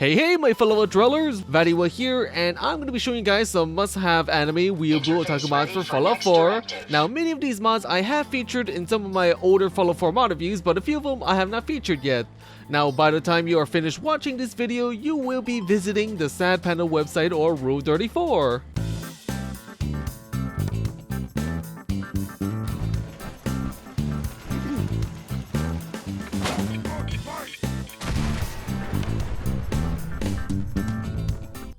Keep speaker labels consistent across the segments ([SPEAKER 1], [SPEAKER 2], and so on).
[SPEAKER 1] Hey my fellow dwellers, VatiWah here, and I'm going to be showing you guys some must-have Anime Weeaboo Otaku Mods for Fallout 4. Now many of these mods I have featured in some of my older Fallout 4 mod reviews, but a few of them I have not featured yet. Now by the time you are finished watching this video, you will be visiting the Sad Panda website or Rule 34.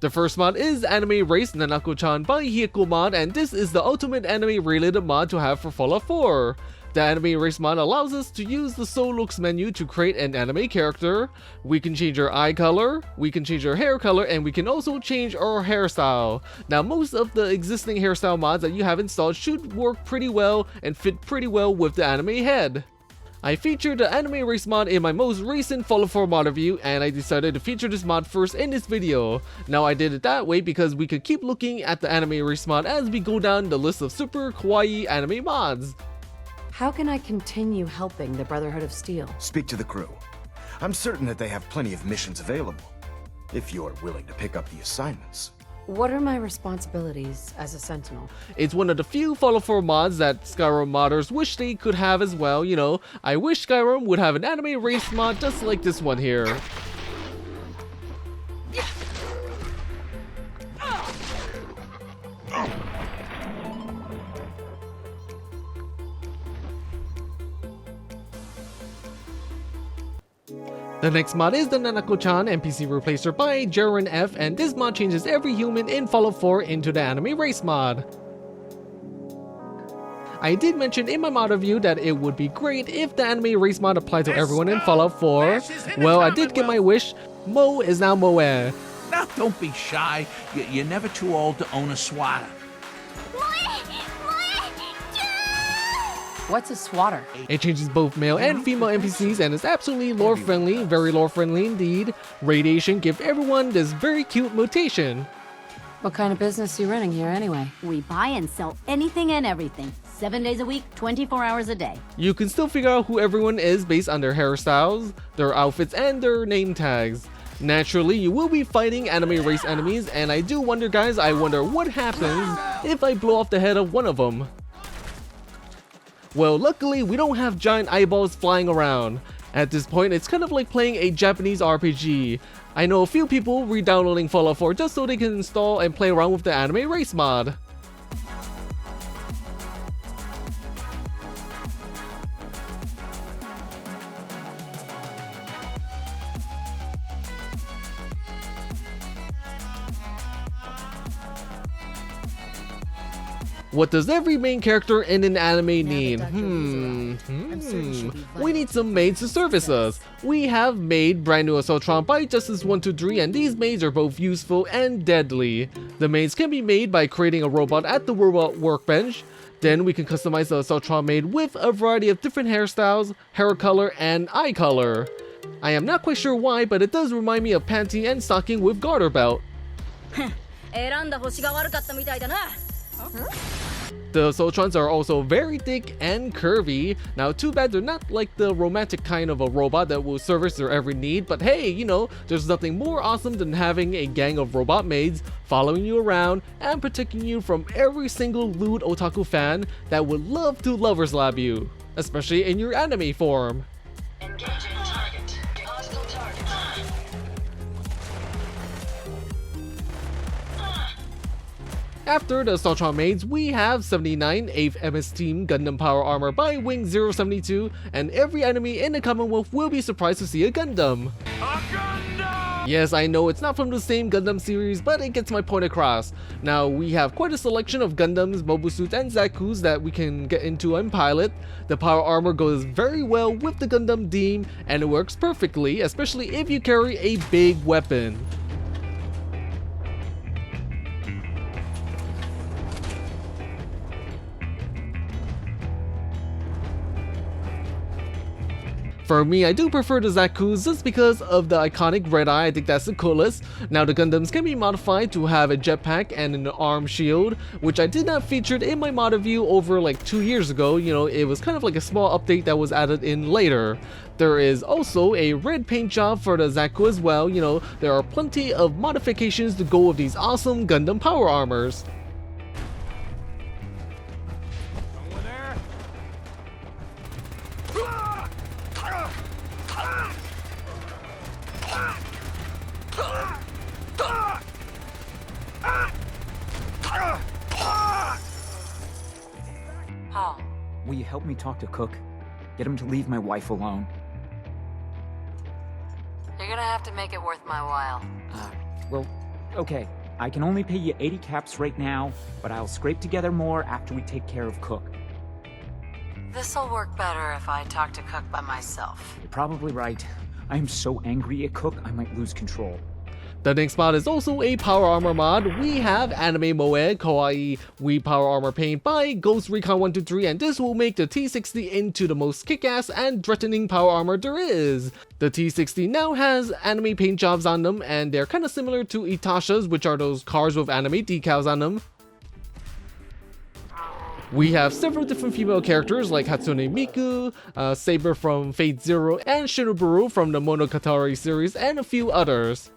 [SPEAKER 1] The first mod is AnimeRace Nanakochan by hiyokomod, and this is the ultimate anime related mod to have for Fallout 4. The AnimeRace mod allows us to use the So Looks menu to create an anime character. We can change our eye color, we can change our hair color, and we can also change our hairstyle. Now most of the existing hairstyle mods that you have installed should work pretty well and fit pretty well with the anime head. I featured the AnimeRace mod in my most recent Fallout 4 mod review, and I decided to feature this mod first in this video. Now I did it that way because we could keep looking at the AnimeRace mod as we go down the list of super kawaii anime mods.
[SPEAKER 2] How can I continue helping the Brotherhood of Steel?
[SPEAKER 3] Speak to the crew. I'm certain that they have plenty of missions available, if you're willing to pick up the assignments.
[SPEAKER 2] What are my responsibilities as a Sentinel?
[SPEAKER 1] It's one of the few Fallout 4 mods that Skyrim modders wish they could have as well. You know, I wish Skyrim would have an AnimeRace mod just like this one here. The next mod is the Nanakochan NPC-Replacer by jarainf, and this mod changes every human in Fallout 4 into the AnimeRace mod. I did mention in my mod review that it would be great if the AnimeRace mod applied to everyone in Fallout 4. Well, I did get my wish. Mo is now Moe.
[SPEAKER 4] Now don't be shy. You're never too old to own a swatter.
[SPEAKER 2] What's a swatter?
[SPEAKER 1] It changes both male and female NPCs and is absolutely lore friendly, very lore friendly indeed. Radiation give everyone this very cute mutation.
[SPEAKER 2] What kind of business are you running here anyway?
[SPEAKER 5] We buy and sell anything and everything. 7 days a week, 24 hours a day.
[SPEAKER 1] You can still figure out who everyone is based on their hairstyles, their outfits, and their name tags. Naturally, you will be fighting AnimeRace enemies, and I do wonder guys, I wonder what happens if I blow off the head of one of them. Well, luckily we don't have giant eyeballs flying around. At this point, it's kind of like playing a Japanese RPG. I know a few people re-downloading Fallout 4 just so they can install and play around with the AnimeRace mod. What does every main character in an anime need? We need some maids to service us. We have MAID, brand new Assaultron by Justice123, and these maids are both useful and deadly. The maids can be made by creating a robot at the robot workbench. Then we can customize the Assaultron maid with a variety of different hairstyles, hair color, and eye color. I am not quite sure why, but it does remind me of panty and stocking with garter belt. The Assaultrons are also very thick and curvy. Now too bad they're not like the romantic kind of a robot that will service their every need, but hey, you know, there's nothing more awesome than having a gang of robot maids following you around and protecting you from every single lewd otaku fan that would love to lovers lab you, especially in your anime form.
[SPEAKER 6] Engaging target. Hostile target.
[SPEAKER 1] After the Assaultron maids, we have 79 8th MS Team Gundam Power Armor by Wing 072, and every enemy in the Commonwealth will be surprised to see a Gundam. Yes, I know it's not from the same Gundam series, but it gets my point across. Now, we have quite a selection of Gundams, mobile suits, and Zakus that we can get into and pilot. The Power Armor goes very well with the Gundam Deem, and it works perfectly, especially if you carry a big weapon. For me, I do prefer the Zaku's just because of the iconic red eye. I think that's the coolest. Now the Gundams can be modified to have a jetpack and an arm shield, which I did not feature in my mod review over like 2 years ago. You know, it was kind of like a small update that was added in later. There is also a red paint job for the Zaku as well. You know, there are plenty of modifications to go with these awesome Gundam power armors.
[SPEAKER 7] Will you help me talk to Cook? Get him to leave my wife alone.
[SPEAKER 2] You're gonna have to make it worth my while.
[SPEAKER 7] Well, okay. I can only pay you 80 caps right now, but I'll scrape together more after we take care of Cook.
[SPEAKER 2] This'll work better if I talk to Cook by myself.
[SPEAKER 7] You're probably right. I am so angry at Cook, I might lose control.
[SPEAKER 1] The next mod is also a power armor mod. We have Anime MAID Kawaii Weeb power armor paint by Ghost Recon 123, and this will make the T60 into the most kick-ass and threatening power armor there is. The T60 now has anime paint jobs on them, and they're kind of similar to Itasha's, which are those cars with anime decals on them. We have several different female characters like Hatsune Miku, Saber from Fate Zero, and Shinobu from the Monogatari series, and a few others.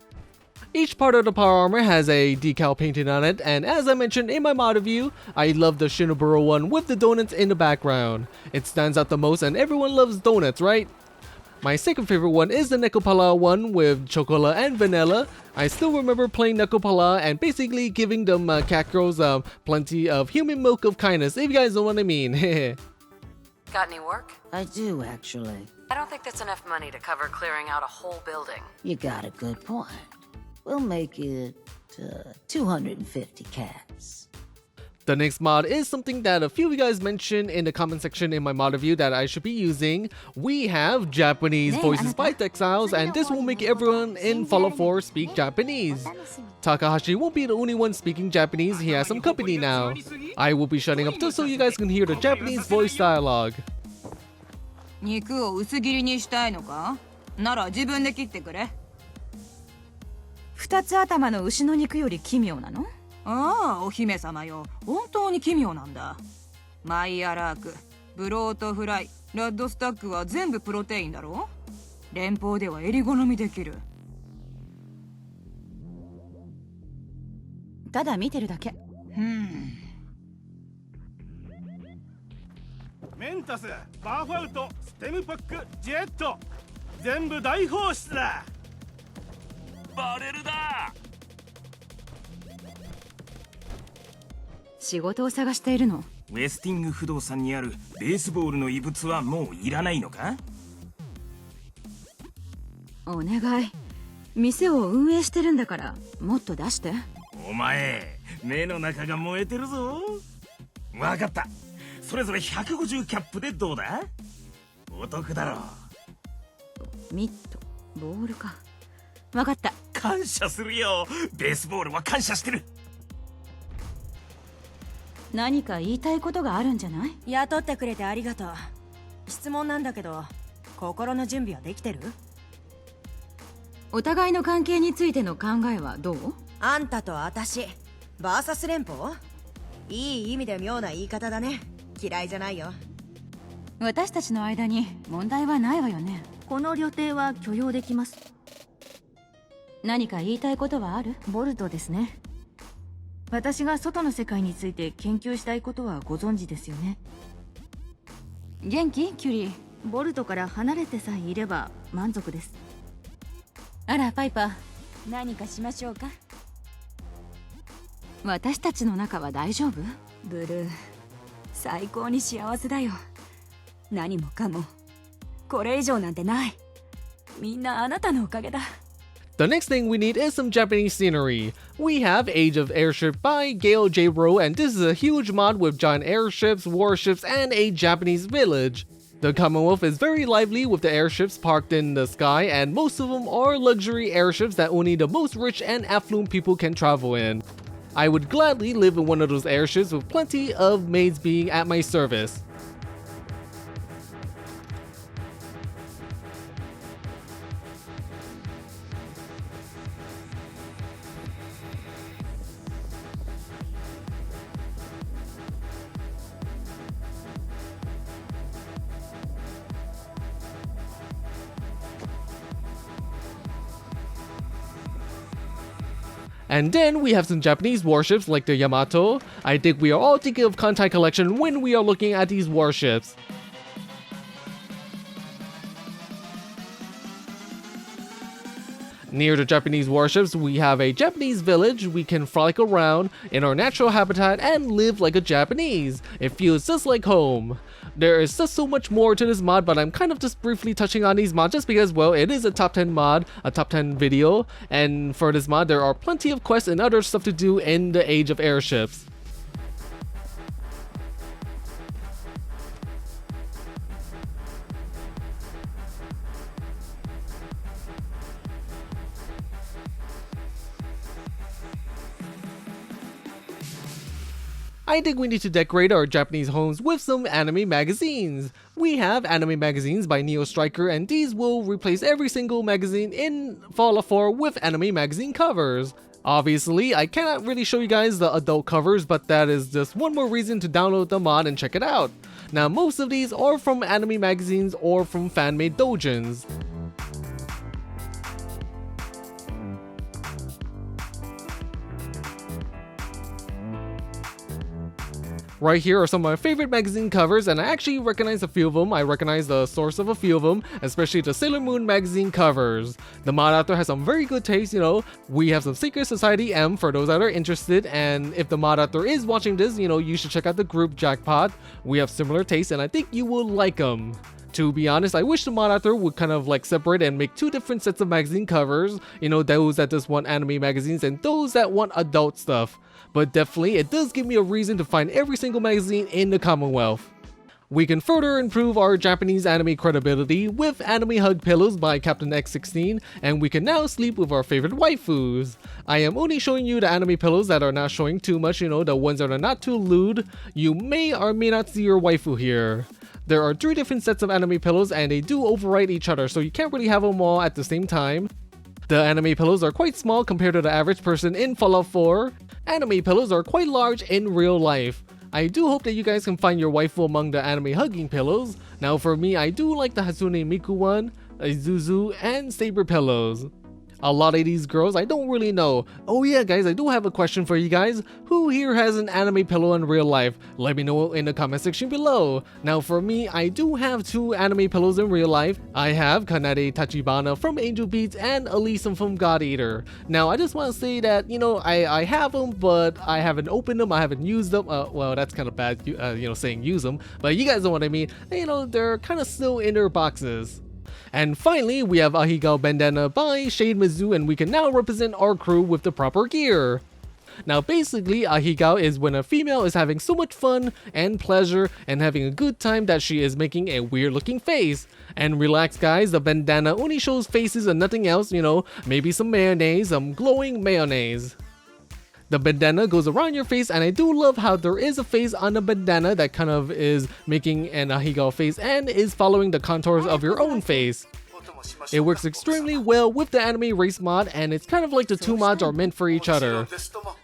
[SPEAKER 1] Each part of the power armor has a decal painted on it, and as I mentioned in my mod review, I love the Shinobu one with the donuts in the background. It stands out the most, and everyone loves donuts, right? My second favorite one is the Nekopala one with chocolate and vanilla. I still remember playing Nekopala and basically giving them cat girls plenty of human milk of kindness, if you guys know what I mean.
[SPEAKER 2] Got any work?
[SPEAKER 8] I do, actually.
[SPEAKER 2] I don't think that's enough money to cover clearing out a whole building.
[SPEAKER 8] You got a good point. We'll make it 250 caps.
[SPEAKER 1] The next mod is something that a few of you guys mentioned in the comment section in my mod review that I should be using. We have Japanese voices by Dexials, and this will make everyone in Fallout 4 speak Japanese. Takahashi won't be the only one speaking Japanese, he has some company now. I will be shutting up just so you guys can hear the Japanese voice dialogue.
[SPEAKER 9] 肉を薄切りにしたいのか？なら自分で切ってくれ。
[SPEAKER 10] 二つ頭の牛の肉より奇妙なの？
[SPEAKER 9] ああ、お姫様よ。本当に奇妙なんだ。マイアラーク、ブロートフライ、ラッドスタックは全部プロテインだろ？連邦では襟好みできる。
[SPEAKER 10] ただ見てるだけ。
[SPEAKER 11] メンタス、バーファウト、ステムパック、ジェット、全部大放出だ。バレルだ。
[SPEAKER 10] 仕事を探しているの。
[SPEAKER 11] ウェスティング不動産にあるベースボールの遺物はもういらないのか？
[SPEAKER 10] お願い。店を運営してるんだからもっと出して。
[SPEAKER 11] お前、目の中が燃えてるぞ。わかった。それぞれ150キャップでどうだ？お得だろう。
[SPEAKER 10] ミット、ボールか。わかった。
[SPEAKER 11] 感謝するよ。ベースボールは感謝してる。
[SPEAKER 10] 何か言いたいことがあるんじゃない？
[SPEAKER 12] 雇ってくれてありがとう。質問なんだけど、心の準備はできてる？
[SPEAKER 10] お互いの関係についての考えはどう？
[SPEAKER 12] あんたと私、バーサス連邦？いい意味で妙な言い方だね。嫌いじゃないよ。
[SPEAKER 10] 私たちの間に問題はないわよね。
[SPEAKER 12] この旅程は許容できます。
[SPEAKER 10] 何か言いたいことはある？
[SPEAKER 12] ボルトですね。私が外の世界について研究したいことはご存知ですよね。
[SPEAKER 10] 元気？キュリー。
[SPEAKER 12] ボルトから離れてさえいれば満足です。
[SPEAKER 10] あら、パイパー。
[SPEAKER 12] 何かしましょうか？
[SPEAKER 10] 私たちの仲は大丈夫？
[SPEAKER 12] ブルー、最高に幸せだよ。何もかも。これ以上なんてない。みんなあなたのおかげだ。
[SPEAKER 1] The next thing we need is some Japanese scenery. We have Age of Airship by Galejro, and this is a huge mod with giant airships, warships, and a Japanese village. The Commonwealth is very lively with the airships parked in the sky, and most of them are luxury airships that only the most rich and affluent people can travel in. I would gladly live in one of those airships with plenty of maids being at my service. And then we have some Japanese warships like the Yamato. I think we are all thinking of Kantai Collection when we are looking at these warships. Near the Japanese warships, we have a Japanese village. We can frolic around in our natural habitat and live like a Japanese. It feels just like home. There is just so much more to this mod, but I'm kind of just briefly touching on these mods just because, well, it is a top 10 mod, a top 10 video, and for this mod there are plenty of quests and other stuff to do in the Age of Airships. I think we need to decorate our Japanese homes with some anime magazines. We have anime magazines by neonstriker, and these will replace every single magazine in Fallout 4 with anime magazine covers. Obviously, I cannot really show you guys the adult covers, but that is just one more reason to download the mod and check it out. Now, most of these are from anime magazines or from fan-made doujins. Right here are some of my favorite magazine covers, and I actually recognize a few of them. I recognize the source of a few of them, especially the Sailor Moon magazine covers. The mod author has some very good taste, you know. We have some Secret Society M for those that are interested, and if the mod author is watching this, you know, you should check out the group Jackpot. We have similar tastes, and I think you will like them. To be honest, I wish the mod author would kind of like separate and make two different sets of magazine covers. You know, those that just want anime magazines and those that want adult stuff. But definitely, it does give me a reason to find every single magazine in the Commonwealth. We can further improve our Japanese anime credibility with Anime Hug Pillows by Captain X16, and we can now sleep with our favorite waifus. I am only showing you the anime pillows that are not showing too much, you know, the ones that are not too lewd. You may or may not see your waifu here. There are 3 different sets of anime pillows, and they do override each other, so you can't really have them all at the same time. The anime pillows are quite small compared to the average person in Fallout 4. Anime pillows are quite large in real life. I do hope that you guys can find your waifu among the anime hugging pillows. Now for me, I do like the Hatsune Miku one, Izuzu, and Saber pillows. A lot of these girls I don't really know. Oh yeah guys, I do have a question for you guys. Who here has an anime pillow in real life? Let me know in the comment section below. Now for me, I do have 2 anime pillows in real life. I have Kanade Tachibana from Angel Beats and Elysium from God Eater. Now I just want to say that, you know, I have them, but I haven't opened them, I haven't used them. Well, that's kind of bad, you know, saying use them, but you guys know what I mean. You know, they're kind of still in their boxes. And finally, we have Ahegao Bandana by Shademzu, and we can now represent our crew with the proper gear. Now basically, Ahegao is when a female is having so much fun and pleasure and having a good time that she is making a weird looking face. And relax guys, the bandana only shows faces and nothing else, you know, maybe some mayonnaise, some glowing mayonnaise. The bandana goes around your face, and I do love how there is a face on the bandana that kind of is making an Ahegao face and is following the contours of your own face. It works extremely well with the AnimeRace mod, and it's kind of like the 2 mods are meant for each other.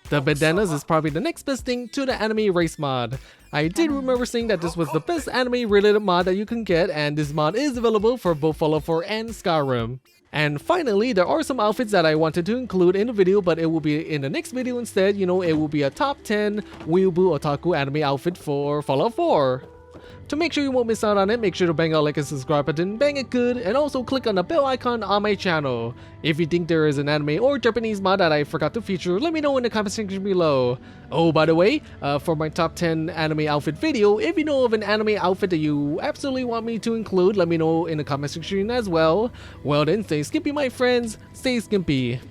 [SPEAKER 1] The bandanas is probably the next best thing to the AnimeRace mod. I did remember saying that this was the best anime related mod that you can get, and this mod is available for both Fallout 4 and Skyrim. And finally, there are some outfits that I wanted to include in the video, but it will be in the next video instead. You know, it will be a top 10 Weeaboo Otaku anime outfit for Fallout 4. To make sure you won't miss out on it, make sure to bang out like and subscribe button, bang it good, and also click on the bell icon on my channel. If you think there is an anime or Japanese mod that I forgot to feature, let me know in the comment section below. Oh, by the way, for my top 10 anime outfit video, if you know of an anime outfit that you absolutely want me to include, let me know in the comment section as well. Well then, stay skimpy my friends, stay skimpy.